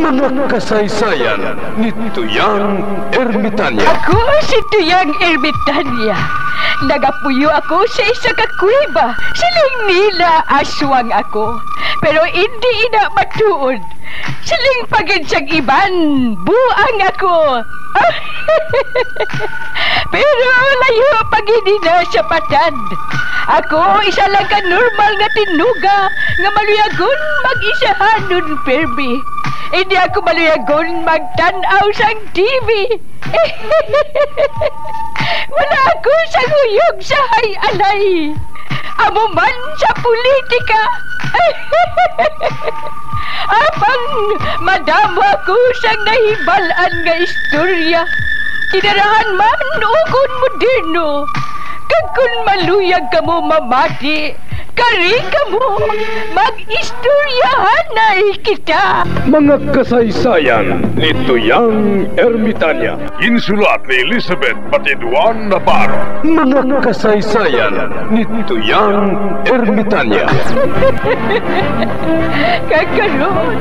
Mga kasaysayan ni Tuyang Ermitanya. Ako si Tuyang Ermitanya. Nagapuyo ako sa isa ka kuweba. Siling nila aswang ako. Pero hindi ina matuod. Siling pagid siyang iban. Buang ako. Pero layo pagid na sa patad. Ako isa lang ka normal nga tinuga nga maluyagon mag-isahanon permi. Hindi ako maluyagon magtanaw sang TV. Wala ako sa nguyog sa hay-alay. Amo man sa politika. Apang madamo ako sang nahibalaan nga istorya. Kinarahan man ukon moderno. Kag kun maluyag ka mo mamati, kari ka mo, mag-istoryahan na kita. Mga kasaysayan ni Tuyang Ermitanya. Insulat ni Elizabeth Batiduan Navarro. Mga kasaysayan ni Tuyang Ermitanya. Kakaroon,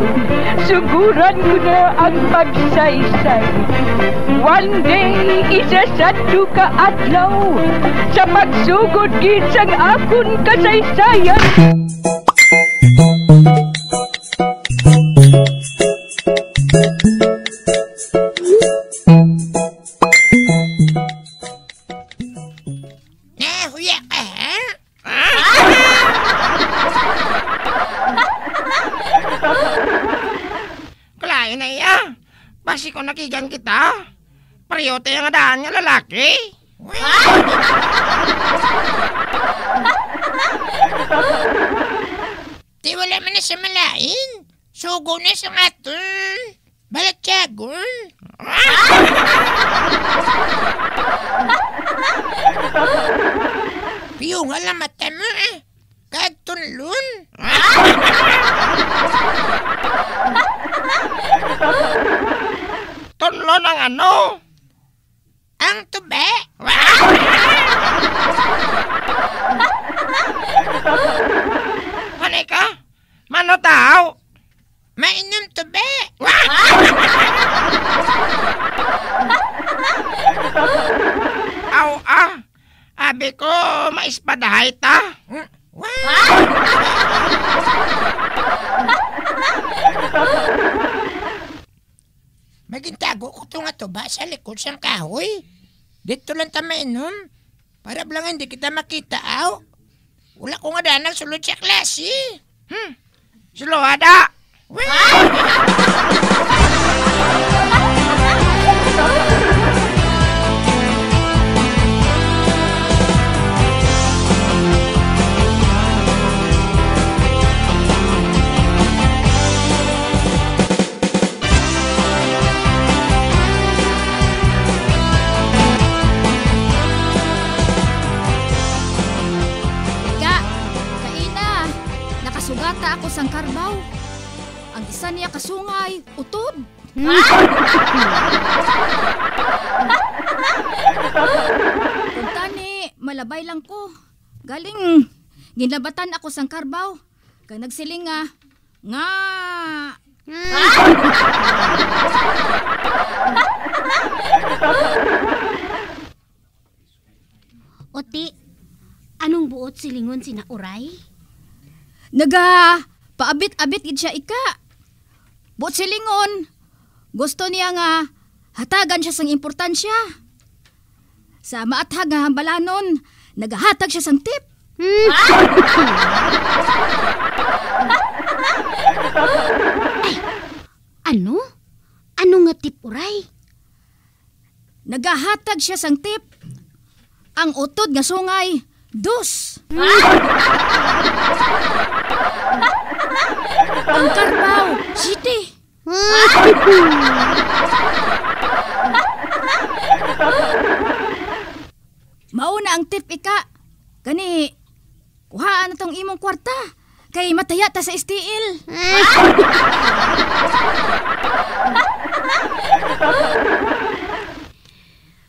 suguran ko na ang pagsaysay. One day, isasado ka adlaw sa pagsugod gid sang akon kasaysayan. Huya ka, ha? Kalayo na iya. Basi ko nakigan kita. Pariote ang adaan nga lalaki. Di wala man na sa malain. Sugo na sa aton. Balatyagon. Piyo nga lang mata mo eh. Kagtunlun. Tunlon ang ano? Ang tube. Panay ka? Mano tao? Mainom tube. Aw abi ko maispadahay ta. Magintago ko ito nga tuba sa likod siyang kahoy. Dito lang ta mainom. Para blang hindi kita makita, aw. Wala ko nga danang sulod sa klase. Sulohada. Sugata ako sang karbaw. Ang isa niya kasungay, utod. Punta ni, malabay lang ko. Galing, ginabatan ako sang karbaw. Kag nagsiling nga. Oti, anong buot silingon sina Uray? Paabit-abit gid siya ika. Buot silingon. Gusto niya nga hatagan siya sang importansya. Sa maathag nga hambalanon, nagahatag siya sang tip. Ay, ano? Ano nga tip, Uray? Nagahatag siya sang tip. Ang utod nga sungay, 2. Ang karbaw, 7. Mauna ang tip ika. Gani, kuhaan na tong imong kwarta. Kay mataya ta sa STL.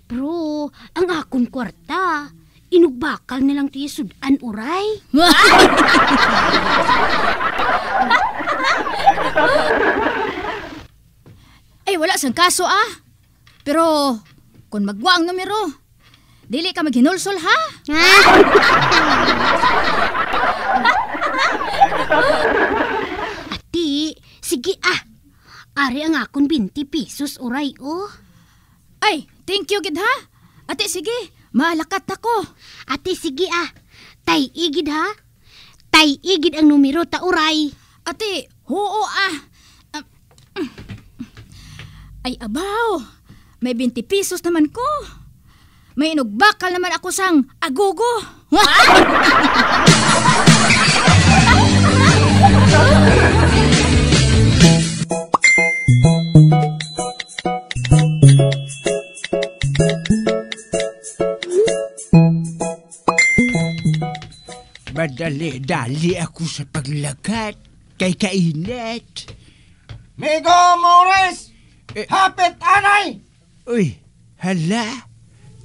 Bro, ang akong kwarta, inugbakal na lang tiya sudan, Uray. Ay, wala sang kaso Pero, kung magwa ang numero, dili ka maghinulsol ha? Ati, sige Ari ang akong 20 pesos uray Ay, thank you gid ha. Ate, sige, malakat ako. Ati, sige Tay igid ha. Tay igid ang numero ta uray. Ate, oo Ay, abaw. May 20 pesos naman ko. May inugbakal naman ako sang agogo. Madali-dali ako sa paglakat kay kainit. Migo Morris! Hapit anay! Uy, hala.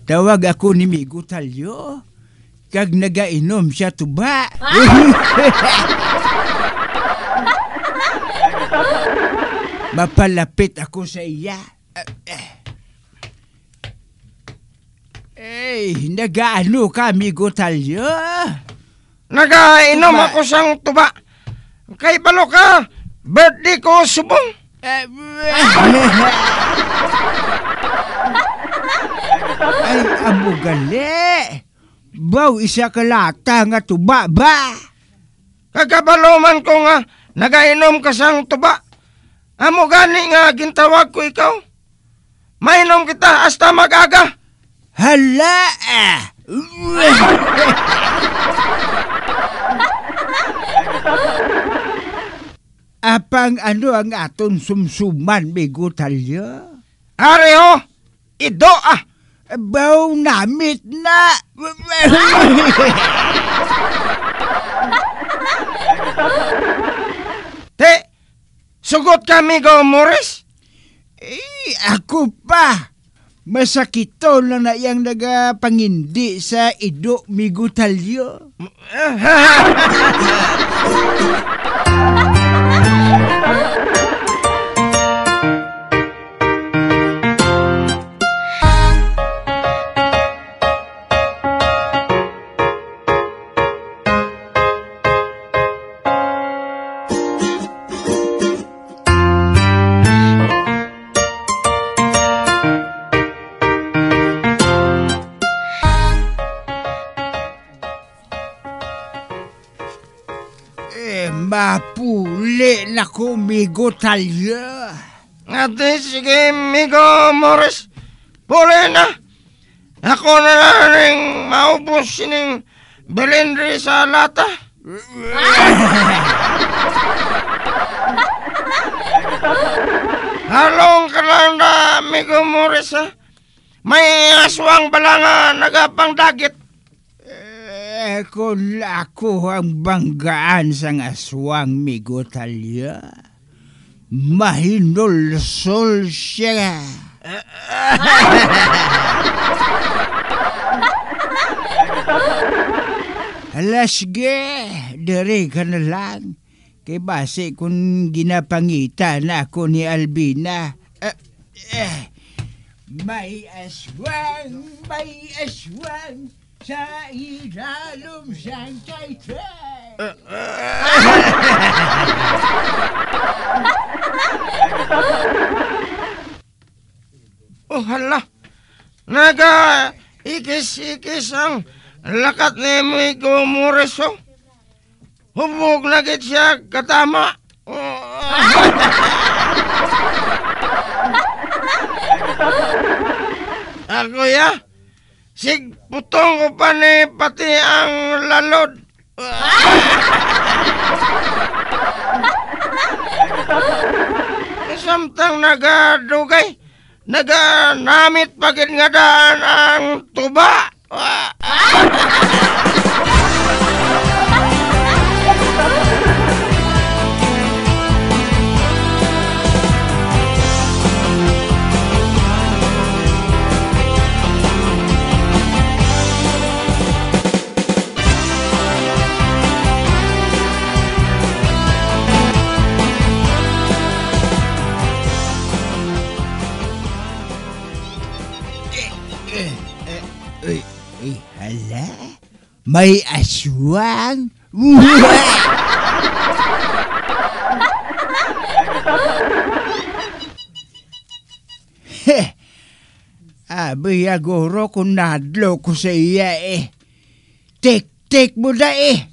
Tawag ako ni Migo Talyo. Kag nagainom siya tuba. Mapalapit ako sa iya. Nagaano ka, Migo Talyo? Nagainom ako sang tuba. Kay balo ka, birthday ko subong. Ay, amo gali. Baw isa ka lata nga tuba ba? Kagabalo man ko nga, nagainom ka sang tuba. Amo gani nga gintawag ko ikaw. Mainom kita hasta mag-aga. Hala Apang ano ang aton sumsuman, Migo Talyo? Ari ido Baw namit na. Te, sugot ka, Migo Morris? Ako pa. Masakito lang na iyang nagapangindi sa ido, Migo Talyo. Mapuli na ko, Migo Talyo. Ate, sige, Migo Morris. Puli na. Ako na lang rin maubos sining bilindri sa lata. Halong ka lang na, Migo Morris, May aswang bala nga nagapang dagit. Kung ako ang banggaan sang aswang, Migo Talyo, mahinulsol siya. Hala, sige, diri ka na lang. Kay base kung ginapangita na ako ni Albina. May aswang sa ilalom siyang taytay. Oh, hala. Naga-ikis-ikis ang lakat ni Migo Morris, Hubog na git siya katama. Ako sigputong ko pa ni pati ang lalod. Samtang nagadugay, naganamit pagid nga daan ang tuba. may aswang. Abi aguro kung nadlo ko sa iya eh. Tik-tik mo na eh.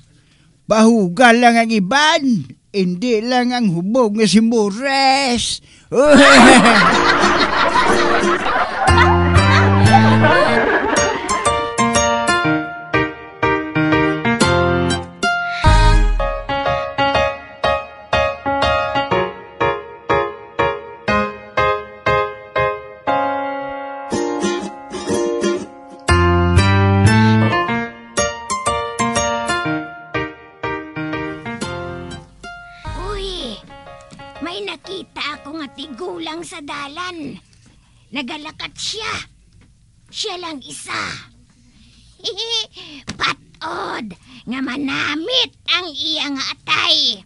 Bahuga lang ang iban. Hindi lang ang hubog nga si Mores. May nakita ako nga tigulang sa dalan. Nagalakat siya. Siya lang isa. Patod nga manamit ang iya nga atay.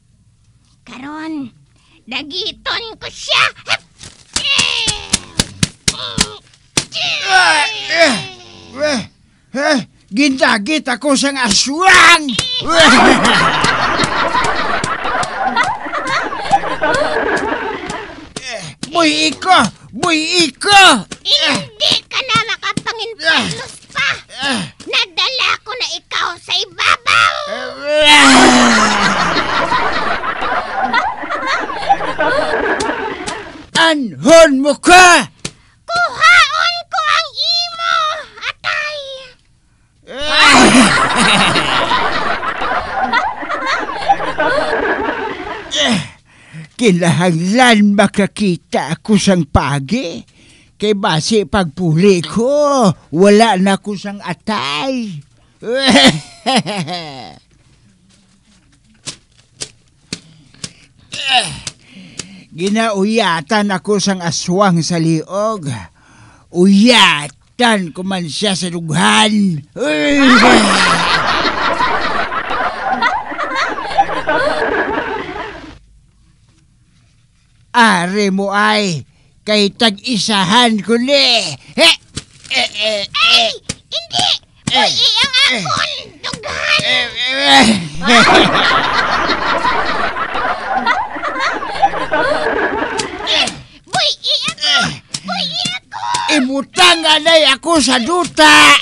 Karon, dagiton ko siya. Gindagit ako sang aswang. Boy iko! Hindi ka na makapanginpalos pa! Nadala ko na ikaw sa ibabaw! Anhon mo ka! Kuhaon ko ang imo, atay! Kinahanglan makakita ako sang pagi. Kay base pagpuli ko, wala na ko sang atay. Ginauyatan ako sang aswang sa liog. Uyatan ko man siya sa lughan. Are mo ay kay tag-isahan ko ni. Ay! Hindi! Uy, ang akon! Dughan! Buy, ako! Buy, ako! Ibutang anay ako sa duta.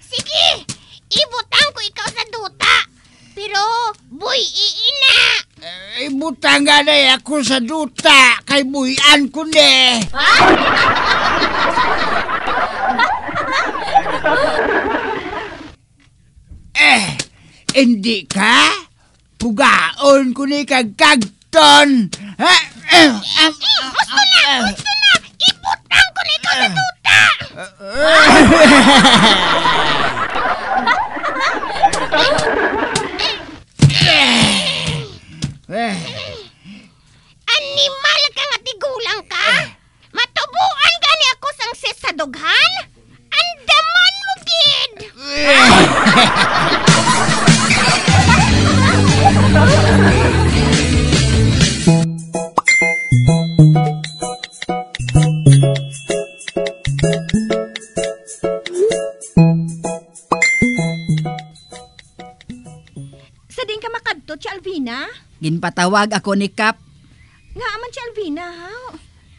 Sige! Ibutang ko ikaw sa duta! Pero, buy, iina! Ibutang anay ako sa duta. Kay buyan ko ni. Hindi ka? Pugaon ko ni kagkagton. Gusto na! Ibutang ko na ikaw sa duta! Animal ka nga tigulang ka? Matubuan gani ako sang sis sa dughan? Andaman mo, gid! Sa din ka makadto, si Alvina? Ginpatawag ako ni Kap. Nga aman si Alvina, ha?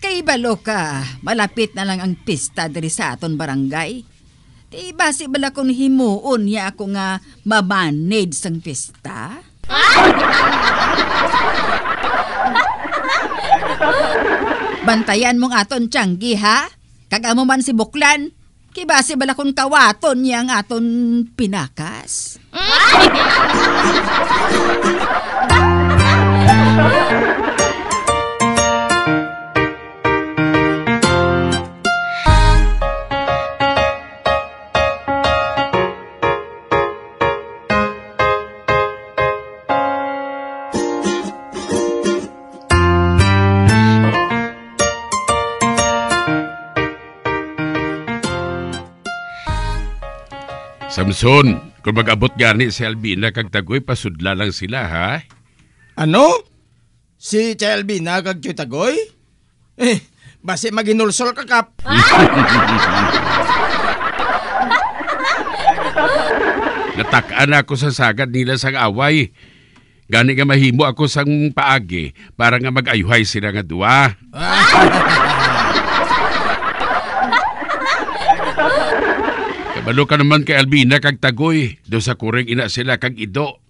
Kay balo ka, malapit na lang ang pista diri sa aton barangay. Di basi bala kong himuon niya ako nga mamanage sang pista? Bantayan mong aton tiyanggi, ha? Kagamo man si Buklan. Kay basi bala kong kawaton niya ang aton pinakas. Samson, kung mag-abot gani si Albina kag Tagoy, pasudla lang sila, ha? Ano? Si Albina kag Tagoy? Basi maginulsol ka, Kap. Natakaan ako sa sagad nila sang away. Gani nga mahimo ako sang paagi para nga mag-ayuhay sila nga duwa. Kabalo ka naman kay Albina kag Tagoy. Do sa kuring ina sila kag Ido.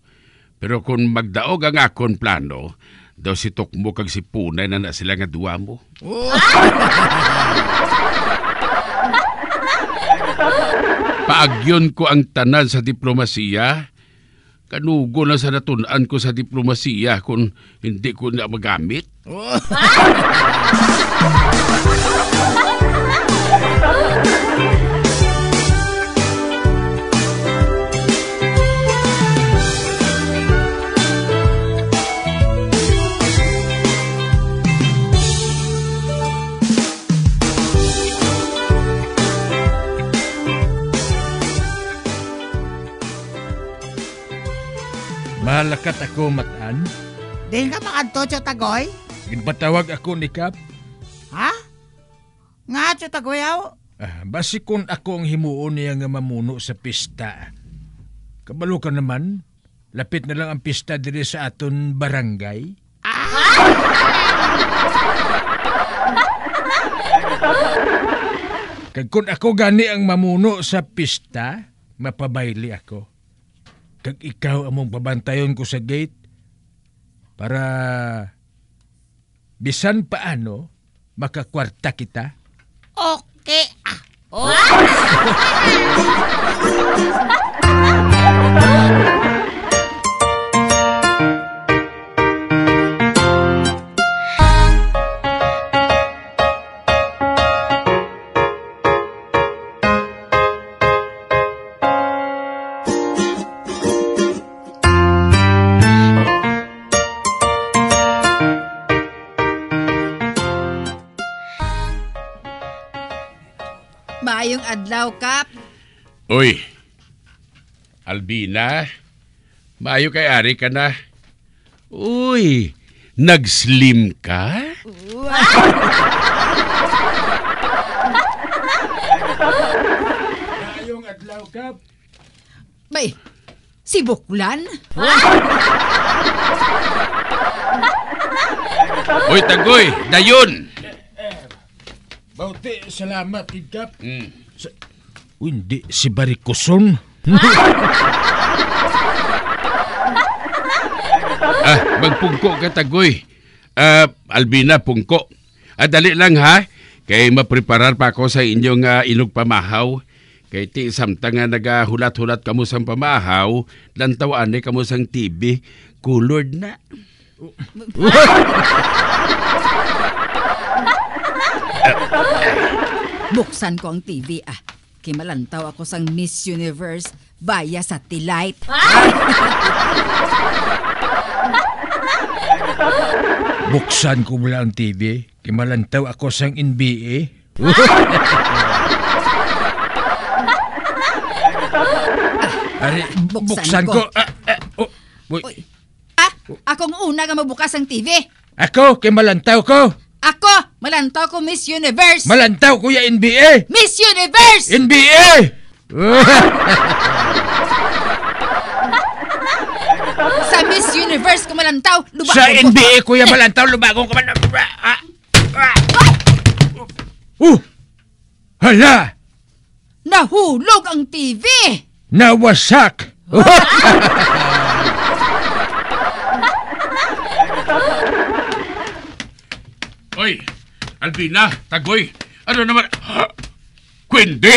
Pero kung magdaog ang akon plano, daw si Tukmo kag si Punay na sila nga duwa mo. Paagyon ko ang tanan sa diplomasiya. Kanugo na sa natunan ko sa diplomasiya kung hindi ko na magamit. Mahalakat ako, Matan. Di ka makadto, Tio Tagoy? Ginpatawag ako ni Kap. Ha? Nga, Tio Tagoy, aw? Basi kung ako ang himuon niya nga mamuno sa pista. Kabalo ka naman, lapit na lang ang pista diri sa aton barangay. Kag kung ako gani ang mamuno sa pista, mapabayli ako. Kag ikaw among babantayon ko sa gate para bisan paano makakwarta kita. Okay. Maayong adlaw, Kap. Uy, Albina, maayo kay ari ka na. Uy, nag-slim ka? Maayong adlaw, Kap. Bay, si Buklan? Uy, Tagoy, dayon! Bauti, salamat, Kap. Mm. Hindi, si Barikoson. Magpungko ka, Tagoy. Albina, pungko. Dali lang ha. Kay mapreparar pa ako sa inyong inog pamahaw. Kay ti samtang nga nagahulat-hulat kamo sang pamahaw, lantawaan ni kamo sang TV, colored na. Buksan ko ang TV, Kimalantaw ako sang Miss Universe via satellite. Buksan ko mula ang TV. Kimalantaw ako sang NBA. Ari, buksan ko. Akong una nga mabukas ang TV. Ako, kimalantaw ko. Ako, malantaw ko Miss Universe. Malantaw ko ya NBA. Miss Universe! NBA! Sa Miss Universe ko malantaw, lubagong Sa NBA ko ya malantaw, lubagong ko man. Hala! Nahulog ang TV! Nawasak! Oy, Albina, Tagoy, ano naman? Kundi,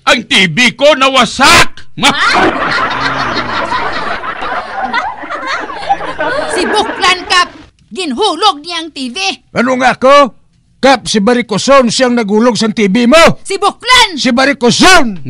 ang TV ko nawasak! Si Buklan, Kap! Ginhulog niya ang TV! Ano nga ako? Kap, si Barikoson siyang nagulog sa TV mo! Si Buklan! Si Barikoson!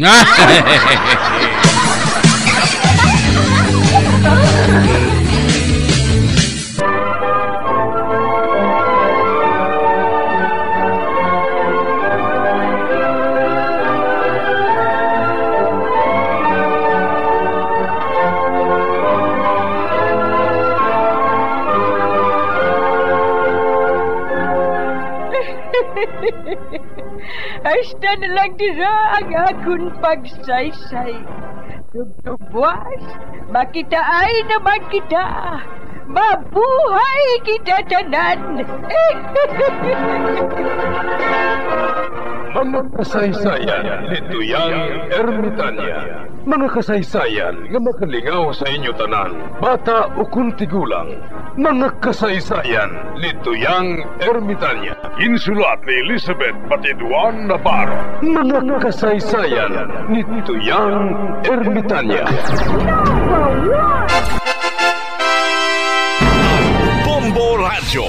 Hasta na lang dira ang akong pagsaysay. Tugtugwas, makitaan naman kita. Mabuhay kita tanan. Mga kasaysayan ni Tuyang Ermitanya. Mga kasaysayan nga makalingaw sa inyo tanan, bata o kuntigulang. Mga kasaysayan ni Tuyang Ermitanya. Insulat ni Elizabeth Batiduan Navarro. Mga kasaysayan ni Tuyang Ermitanya. Bombo Radio.